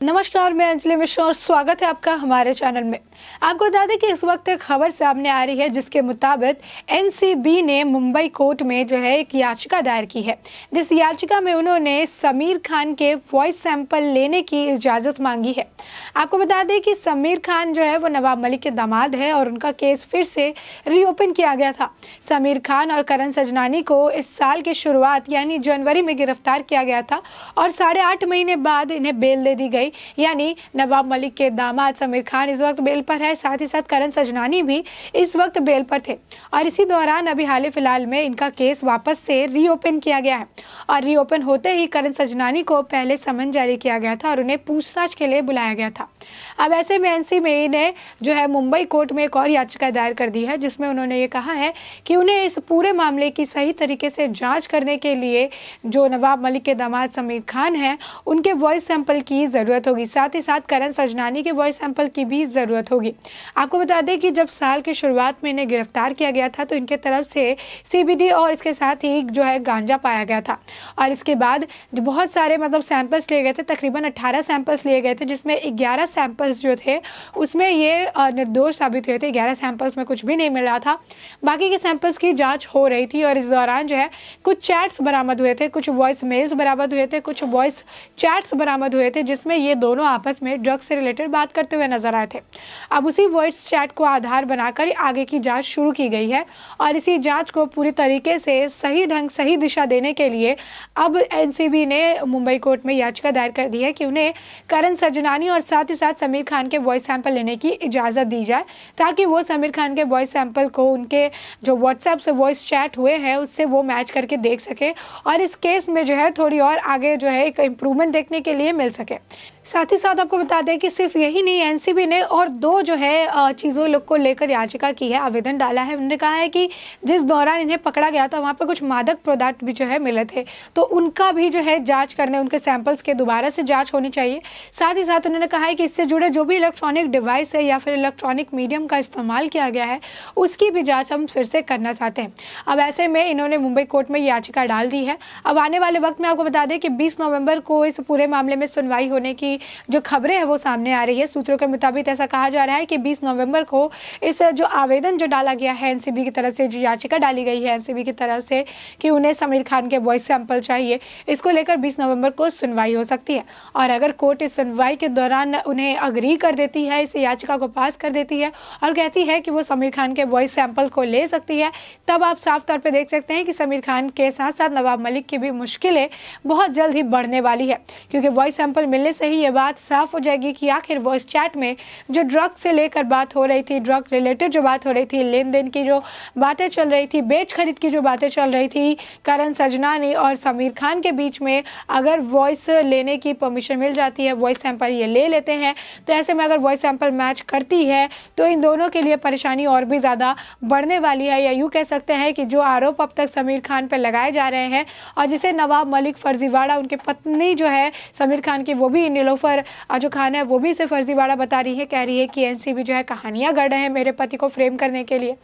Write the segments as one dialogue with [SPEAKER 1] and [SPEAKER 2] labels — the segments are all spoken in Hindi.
[SPEAKER 1] नमस्कार, मैं अंजलि मिश्रा और स्वागत है आपका हमारे चैनल में। आपको बता दें कि इस वक्त एक खबर सामने आ रही है जिसके मुताबिक एनसीबी ने मुंबई कोर्ट में जो है एक याचिका दायर की है, जिस याचिका में उन्होंने समीर खान के वॉइस सैंपल लेने की इजाज़त मांगी है। आपको बता दें कि समीर खान जो है वो नवाब मलिक के दामाद है और उनका केस फिर से रीओपन किया गया था। समीर खान और करण सजनानी को इस साल की शुरुआत यानी जनवरी में गिरफ्तार किया गया था और 8.5 महीने बाद इन्हें बेल दे दी गई। यानी नवाब मलिक के दामाद समीर खान इस वक्त बेल पर है, साथ ही साथ करण सजनानी भी इस वक्त बेल पर थे और इसी दौरान अभी हाल फिलहाल में इनका केस वापस से रीओपन किया गया है। और रीओपन होते ही करण सजनानी को पहले समन जारी किया गया था और उन्हें पूछताछ के लिए बुलाया गया था। अब ऐसे में एनसीबी ने जो है मुंबई कोर्ट में एक और याचिका दायर कर दी है, जिसमें उन्होंने ये कहा है कि उन्हें इस पूरे मामले की सही तरीके से जांच करने के लिए जो नवाब मलिक के दामाद समीर खान हैं उनके वॉइस सैंपल की जरूरत होगी, साथ ही साथ करण सजनानी के वॉइस सैंपल की भी जरूरत होगी। आपको बता दें कि जब साल की शुरुआत में इन्हें गिरफ्तार किया गया था तो इनके तरफ से सीबीडी और इसके साथ ही जो है गांजा पाया गया था और इसके बाद बहुत सारे सैंपल्स लिए गए थे, तकरीबन 18 सैंपल्स लिए गए थे, जिसमें 11 सैंपल्स जो थे उसमें ये निर्दोष साबित हुए थे। 11 सैंपल्स में कुछ भी नहीं मिला था, बाकी के सैंपल्स की जांच हो रही थी और इस दौरान जो है कुछ चैट्स बरामद हुए थे, कुछ वॉइस मेल्स बरामद हुए थे, कुछ वॉइस चैट्स बरामद हुए थे जिसमें ये दोनों आपस में ड्रग्स से रिलेटेड बात करते हुए नजर आए थे। अब उसी वॉइस चैट को आधार बनाकर आगे की जांच शुरू की गई है और इसी जांच को पूरी तरीके से सही ढंग सही दिशा देने के लिए अब एनसीबी ने मुंबई कोर्ट में याचिका दायर कर दी है कि उन्हें करण सजनानी और साथ ही साथ समीर खान के वॉइस सैंपल लेने की इजाज़त दी जाए, ताकि वो समीर खान के वॉइस सैंपल को उनके जो व्हाट्सएप से वॉइस चैट हुए हैं उससे वो मैच करके देख सके और इस केस में जो है थोड़ी और आगे जो है एक इम्प्रूवमेंट देखने के लिए मिल सके। साथ ही साथ आपको बता दें कि सिर्फ यही नहीं, एनसीबी ने और 2 जो है चीज़ों लोग को लेकर याचिका की है, आवेदन डाला है। उन्होंने कहा है कि जिस दौरान इन्हें पकड़ा गया था वहाँ पर कुछ मादक पदार्थ भी जो है मिले थे, तो उनका भी जो है जांच करने, उनके सैंपल्स के दोबारा से जांच होनी चाहिए। साथ ही साथ उन्होंने कहा है कि इससे जुड़े जो भी इलेक्ट्रॉनिक डिवाइस है या फिर इलेक्ट्रॉनिक मीडियम का इस्तेमाल किया गया है उसकी भी जाँच हम फिर से करना चाहते हैं। अब ऐसे में इन्होंने मुंबई कोर्ट में याचिका डाल दी है। अब आने वाले वक्त में आपको बता दें कि 20 नवंबर को इस पूरे मामले में सुनवाई होने की जो खबरें हैं वो सामने आ रही है। सूत्रों के मुताबिक ऐसा कहा जा रहा है कि 20 नवंबर को इस जो आवेदन जो डाला गया है एनसीबी की तरफ से, जो याचिका डाली गई है एनसीबी की तरफ से कि उन्हें समीर खान के वॉइस सैंपल चाहिए, इसको लेकर 20 नवंबर को सुनवाई हो सकती है। और अगर कोर्ट इस सुनवाई के दौरान उन्हें अग्री कर देती है, इस याचिका को पास कर देती है और कहती है कि वो समीर खान के वॉइस सैंपल को ले सकती है, तब आप साफ तौर पर देख सकते हैं कि समीर खान के साथ साथ नवाब मलिक की भी मुश्किलें बहुत जल्द ही बढ़ने वाली है, क्योंकि वॉइस सैंपल मिलने से ही ये बात साफ हो जाएगी कि आखिर वॉइस चैट में जो ड्रग से लेकर बात हो रही थी, ड्रग रिलेटेड जो बात हो रही थी, लेन देन की जो बातें चल रही थी, बेच खरीद की जो बातें चल रही थी करण सजनानी और समीर खान के बीच में, अगर वॉइस लेने की परमिशन मिल जाती है, वॉइस सैंपल ये ले लेते हैं, तो ऐसे में अगर वॉइस सैंपल मैच करती है तो इन दोनों के लिए परेशानी और भी ज़्यादा बढ़ने वाली है। या यूँ कह सकते हैं कि जो आरोप अब तक समीर खान पर लगाए जा रहे हैं और जिसे नवाब मलिक फर्जीवाड़ा, उनकी पत्नी जो है समीर खान की, वो भी नीलोफर जो खान है वो भी इसे फर्जीवाड़ा बता रही है, कह रही है कि एनसीबी जो है कहानियां गढ़ रहे हैं मेरे पति को फ्रेम करने के लिए।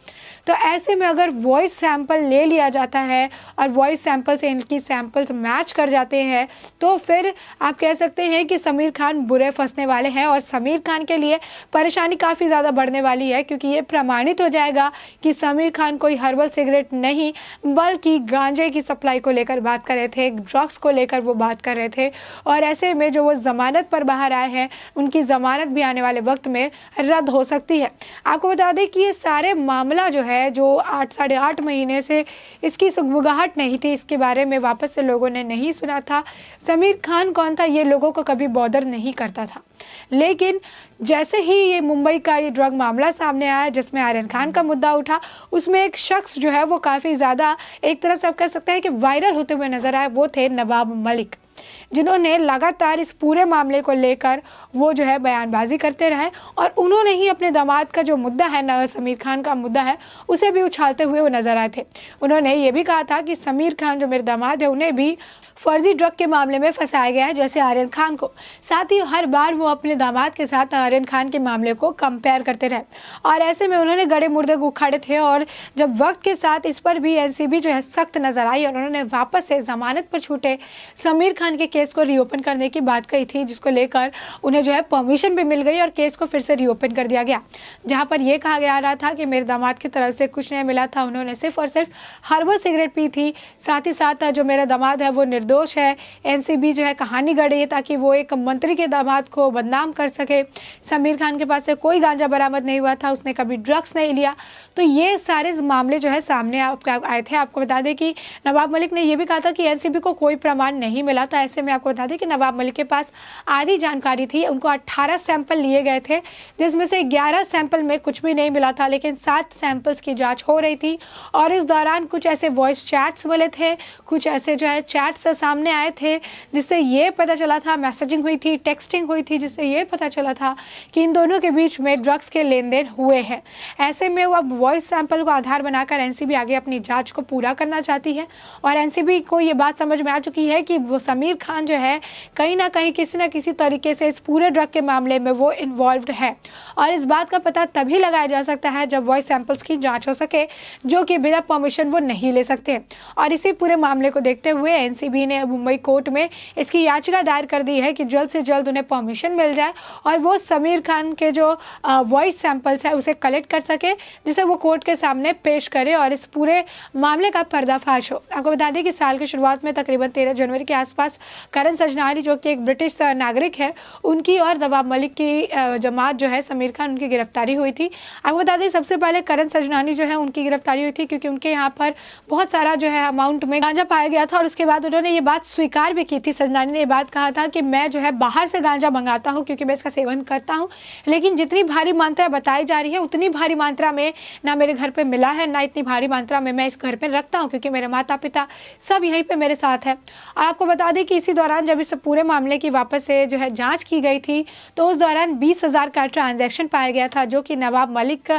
[SPEAKER 1] तो ऐसे में अगर वॉइस सैंपल ले लिया जाता है और वॉइस सैंपल से इनकी सैंपल्स मैच कर जाते हैं तो फिर आप कह सकते हैं कि समीर खान बुरे फंसने वाले हैं और समीर खान के लिए परेशानी काफ़ी ज़्यादा बढ़ने वाली है, क्योंकि ये प्रमाणित हो जाएगा कि समीर खान कोई हर्बल सिगरेट नहीं बल्कि गांजे की सप्लाई को लेकर बात कर रहे थे, ड्रग्स को लेकर वो बात कर रहे थे। और ऐसे में जो वो जमानत पर बाहर आए हैं उनकी जमानत भी आने वाले वक्त में रद्द हो सकती है। आपको बता दें कि ये सारे मामला जो है, जो 8 महीने से इसकी सुगबुगाहट नहीं थी, इसके बारे में वापस से लोगों ने नहीं सुना था। समीर खान कौन था ये लोगों को कभी बॉदर नहीं करता था, लेकिन जैसे ही ये मुंबई का ये ड्रग मामला सामने आया जिसमें आर्यन खान का मुद्दा उठा, उसमें एक शख्स जो है वो काफ़ी ज़्यादा एक तरफ से आप कह सकते हैं कि वायरल होते हुए नजर आए, वो थे नवाब मलिक, जिन्होंने लगातार इस पूरे मामले को लेकर वो जो है बयानबाजी करते रहे और उन्होंने ही अपने दामाद का जो मुद्दा है, समीर खान का मुद्दा है, उसे भी उछालते हुए वो नजर आए थे। उन्होंने ये भी कहा था कि समीर खान जो मेरे दामाद है उन्हें भी फर्जी ड्रग के मामले में फंसाया गया है जैसे आर्यन खान को। साथ ही हर बार वो अपने दामाद के साथ आर्यन खान के मामले को कंपेयर करते रहे और ऐसे में उन्होंने गड़े मुर्दे उखाड़े थे और जब वक्त के साथ इस पर भी एनसीबी जो है सख्त नजर आई और उन्होंने वापस से जमानत पर छूटे समीर खान खान के केस को रीओपन करने की बात कही थी, जिसको लेकर उन्हें जो है परमिशन भी मिल गई और केस को फिर से रीओपन कर दिया गया, जहां पर यह कहा जा रहा था कि मेरे दामाद की तरफ से कुछ नहीं मिला था, उन्होंने सिर्फ और सिर्फ हर्बल सिगरेट पी थी, साथ ही साथ जो मेरा दामाद है वो निर्दोष है। एनसीबी जो है कहानी गढ़ी है ताकि वो एक मंत्री के दामाद को बदनाम कर सके। समीर खान के पास से कोई गांजा बरामद नहीं हुआ था, उसने कभी ड्रग्स नहीं लिया। तो ये सारे मामले जो है सामने आए थे। आपको बता दें कि नवाब मलिक ने यह भी कहा था कि एनसीबी को कोई प्रमाण नहीं मिला। तो ऐसे में आपको बता दें कि नवाब मलिक के पास आधी जानकारी थी। उनको 18 सैंपल लिए गए थे, जिसमें से 11 सैंपल में कुछ भी नहीं मिला था, लेकिन 7 सैंपल्स की जांच हो रही थी। और इस दौरान कुछ ऐसे वॉइस चैट्स मिले थे, कुछ ऐसे जो है चैट्स सामने आए थे, जिससे ये पता चला था, मैसेजिंग हुई थी, टेक्सटिंग हुई थी, जिससे ये पता चला था कि इन दोनों के बीच में ड्रग्स के लेन देन हुए हैं। ऐसे में वो अब वॉइस सैंपल को आधार बनाकर एनसीबी आगे अपनी जांच को पूरा करना चाहती है। और एनसीबी को ये बात समझ में आ चुकी है कि वो समीर खान जो है कहीं ना कहीं किसी न किसी तरीके से इस पूरे ड्रग के मामले में वो इन्वॉल्व्ड है। और इस बात का पता तभी लगाया जा सकता है जब वॉइस सैंपल्स की जांच हो सके, जो कि बिना परमिशन वो नहीं ले सकते। और इसी पूरे मामले को देखते हुए एनसीबी ने मुंबई कोर्ट में इसकी याचिका दायर कर दी है कि जल्द से जल्द उन्हें परमिशन मिल जाए और वो समीर खान के जो वॉइस सैंपल्स है उसे कलेक्ट कर सके, जिसे वो कोर्ट के सामने पेश करे और इस पूरे मामले का पर्दाफाश हो। आपको बता दें कि साल की शुरुआत में तकरीबन 13 जनवरी के आसपास करण सजनानी, जो कि एक ब्रिटिश नागरिक है, उनकी और नवाब मलिक की जमात जो है समीर खान, उनकी गिरफ्तारी हुई थी। आपको बता दें सबसे पहले करण सजनानी जो है उनकी गिरफ्तारी हुई थी क्योंकि उनके यहाँ पर बहुत सारा जो है अमाउंट में गांजा पाया गया था। और उसके बाद उन्होंने ये बात स्वीकार भी की थी। सजनानी ने ये बात कहा था कि मैं जो है बाहर से गांजा मंगाता हूँ क्योंकि मैं इसका सेवन करता हूँ, लेकिन जितनी भारी मात्रा बताई जा रही है उतनी भारी मात्रा में ना मेरे घर पे मिला है, ना इतनी भारी मात्रा में मैं इस घर पे रखता हूँ क्योंकि मेरे माता पिता सब यहीं पे मेरे साथ है। और आपको बता दें कि इसी दौरान जब इस पूरे मामले की वापस से जो है जांच की गई थी तो उस दौरान 20,000 का ट्रांजैक्शन पाया गया था, जो कि नवाब मलिक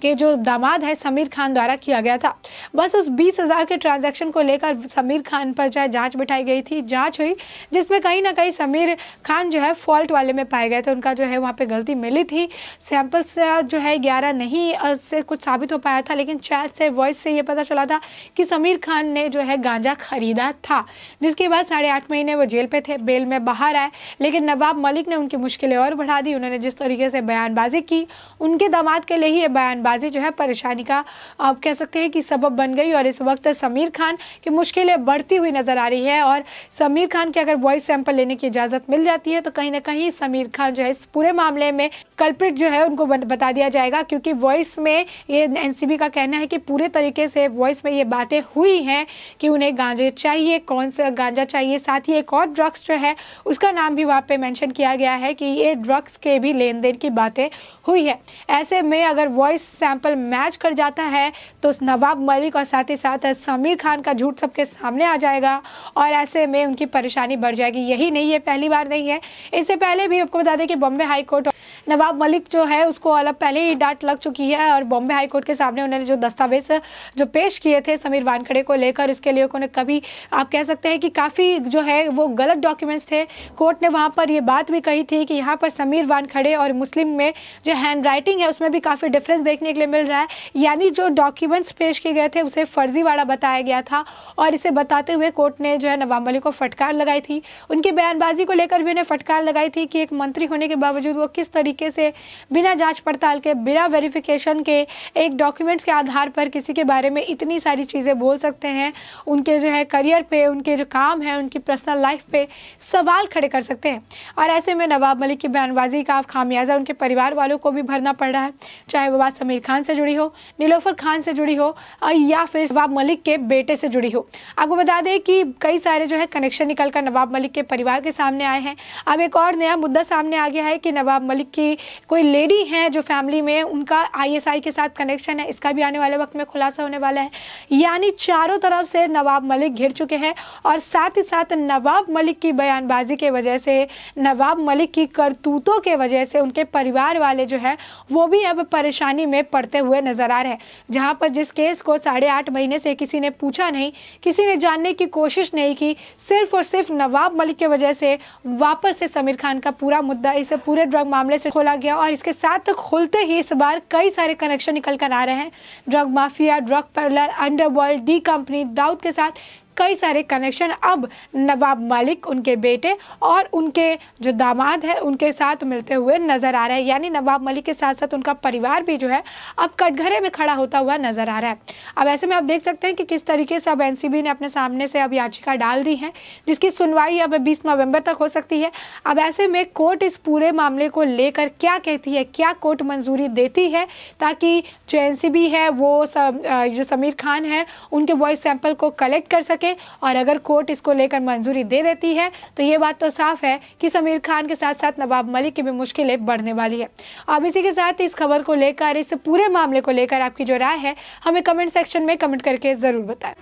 [SPEAKER 1] के जो दामाद है समीर खान द्वारा किया गया था। बस उस 20,000 के ट्रांजैक्शन को लेकर समीर खान पर जो है जांच बिठाई गई थी। जांच हुई जिसमें कहीं ना कहीं समीर खान जो है फॉल्ट वाले में पाए गए थे, उनका जो है वहाँ पे गलती मिली थी। सैंपल से जो है 11 नहीं से कुछ साबित हो पाया था, लेकिन चैट से, वॉइस से ये पता चला था कि समीर खान ने जो है गांजा खरीदा था, जिसके बाद 8.5 महीने वो जेल पे थे, बेल में बाहर आए। लेकिन नवाब मलिक ने उनकी मुश्किलें और बढ़ा दी। उन्होंने जिस तरीके से बयानबाजी की, उनके दामाद के लिए ही ये बयानबाजी जो है परेशानी का आप कह सकते हैं कि सबब बन गई। और इस वक्त समीर खान की मुश्किलें बढ़ती हुई नजर आ रही है। और समीर खान के अगर वॉइस सैंपल लेने की इजाजत मिल जाती है तो कहीं ना कहीं समीर खान जो है इस पूरे मामले में कल्प्रिट जो है उनको बता दिया जाएगा, क्योंकि वॉइस में ये एनसीबी का कहना है कि पूरे तरीके से वॉइस में ये बातें हुई हैं कि उन्हें गांजे चाहिए, कौन सा गांजा चाहिए। साथ ही एक और ड्रग्स जो है उसका नाम भी वहाँ पे मेंशन किया गया है कि ये ड्रग्स के भी लेन देन की बातें हुई है। ऐसे में अगर वॉइस सैंपल मैच कर जाता है तो नवाब मलिक और साथ ही साथ समीर खान का झूठ सबके सामने आ जाएगा और ऐसे में उनकी परेशानी बढ़ जाएगी। यही नहीं है, पहली बार नहीं है, इससे पहले भी आपको बता दें कि बॉम्बे हाई कोर्ट नवाब मलिक जो है उसको अलग पहले ही डांट लग चुकी है और बॉम्बे हाई कोर्ट के सामने उन्होंने जो दस्तावेज जो पेश किए थे समीर वानखेड़े को लेकर, उसके लिए उन्होंने कभी आप कह सकते हैं कि काफ़ी जो है वो गलत डॉक्यूमेंट्स थे। कोर्ट ने वहाँ पर ये बात भी कही थी कि यहाँ पर समीर वानखेड़े और मुस्लिम में जो हैंड राइटिंग है उसमें भी काफ़ी डिफरेंस देखने के लिए मिल रहा है, यानी जो डॉक्यूमेंट्स पेश किए गए थे उसे फर्जीवाड़ा बताया गया था। और इसे बताते हुए कोर्ट ने जो है नवाब मलिक को फटकार लगाई थी। उनकी बयानबाजी को लेकर भी उन्हें फटकार लगाई थी कि एक मंत्री होने के बावजूद वो किस तरीके से बिना जांच पड़ताल के, बिना वेरिफिकेशन के, एक डॉक्यूमेंट्स के आधार पर किसी के बारे में इतनी सारी चीज़ें बोल सकते हैं, उनके जो है करियर पे, उनके जो काम है, उनकी पर्सनल लाइफ पे सवाल खड़े कर सकते हैं। और ऐसे में नवाब मलिक की बयानबाजी का खामियाजा उनके परिवार वालों को भी भरना पड़ रहा है, चाहे वो बात समीर खान से जुड़ी हो, नीलोफर खान से जुड़ी हो या फिर नवाब मलिक के बेटे से जुड़ी हो। आपको बता दें कि कई सारे जो है कनेक्शन निकलकर नवाब मलिक के परिवार के सामने आए हैं। अब एक और नया मुद्दा सामने आ गया है कि नवाब मलिक की कोई लेडी है जो फैमिली में उनका आईएसआई के साथ कनेक्शन है, इसका भी आने वाले वक्त में खुलासा होने वाला है। यानी चारों तरफ से नवाब मलिक घिर चुके हैं और साथ ही साथ नवाब मलिक की बयानबाजी के वजह से, नवाब मलिक की करतूतों के वजह से उनके परिवार वाले जो है वो भी अब परेशानी में पड़ते हुए नजर आ रहे हैं। जहां पर जिस केस को 8.5 महीने से किसी ने पूछा नहीं, किसी ने जानने की कोशिश नहीं की, सिर्फ और सिर्फ नवाब मलिक की वजह से वापस से समीर खान का पूरा मुद्दा इस पूरे ड्रग मामले से खोला गया। और इसके साथ खुलते ही इस बार कई सारे कनेक्शन निकल कर आ रहे हैं। Drug mafia, drug peddler, underworld, D company, Dawood के साथ कई सारे कनेक्शन अब नवाब मलिक, उनके बेटे और उनके जो दामाद है उनके साथ मिलते हुए नजर आ रहे हैं। यानी नवाब मलिक के साथ साथ उनका परिवार भी जो है अब कटघरे में खड़ा होता हुआ नजर आ रहा है। अब ऐसे में आप देख सकते हैं कि किस तरीके से अब एनसीबी ने अपने सामने से अब याचिका डाल दी है, जिसकी सुनवाई अब 20 नवंबर तक हो सकती है। अब ऐसे में कोर्ट इस पूरे मामले को लेकर क्या कहती है, क्या कोर्ट मंजूरी देती है ताकि जो एनसीबी है वो जो समीर खान है उनके वॉइस सैंपल को कलेक्ट कर सके, और अगर कोर्ट इसको लेकर मंजूरी दे देती है तो ये बात तो साफ है कि समीर खान के साथ साथ नवाब मलिक की भी मुश्किलें बढ़ने वाली है। अब इसी के साथ इस खबर को लेकर, इस पूरे मामले को लेकर आपकी जो राय है हमें कमेंट सेक्शन में कमेंट करके जरूर बताएं।